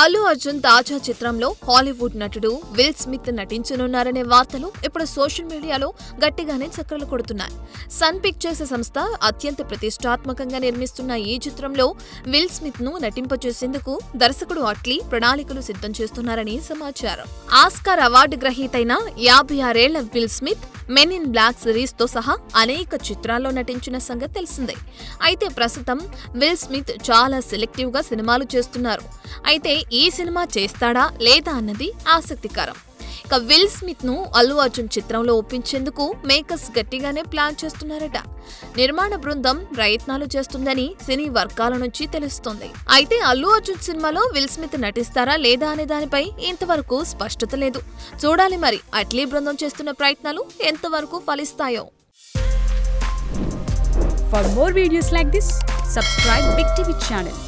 అల్లు అర్జున్ తాజా చిత్రంలో హాలీవుడ్ నటుడు విల్ స్మిత్ నటించనున్నారనే వార్తలు ఇప్పుడు సోషల్ మీడియాలో గట్టిగానే చక్కర్లు కొడుతున్నాయి. సన్ పిక్చర్స్ సంస్థ అత్యంత ప్రతిష్టాత్మకంగా నిర్మిస్తున్న ఈ చిత్రంలో విల్ స్మిత్ ను నటింపచేసేందుకు దర్శకుడు అట్లీ ప్రణాళికలు సిద్ధం చేస్తున్నారని సమాచారం. ఆస్కార్ అవార్డు గ్రహీతైన 56 ఏళ్ల Will Smith Men in Black series తో సహా అనేక చిత్రాల్లో నటించిన సంగతి తెలిసిందే. అయితే ప్రస్తుతం విల్ స్మిత్ చాలా సెలెక్టివ్ గా సినిమాలు చేస్తున్నారు. అయితే ఈ సినిమా చేస్తాడా లేదా అన్నది ఆసక్తికరం. ఇక విల్ స్మిత్ ను అల్లు అర్జున్ చిత్రంలో ఒప్పించేందుకు మేకర్స్ గట్టిగానే ప్లాన్ చేస్తున్నారట. నిర్మాణ బృందం ప్రయత్నాలు చేస్తుందని సినీ వర్గాల నుంచి తెలుస్తోంది. అయితే అల్లు అర్జున్ సినిమాలో విల్ స్మిత్ నటిస్తారా లేదా అనే దానిపై ఇంతవరకు స్పష్టత లేదు. చూడాలి మరి అట్లీ బృందం చేస్తున్న ప్రయత్నాలు ఎంతవరకు ఫలిస్తాయో. For more videos like this, subscribe Big TV channel.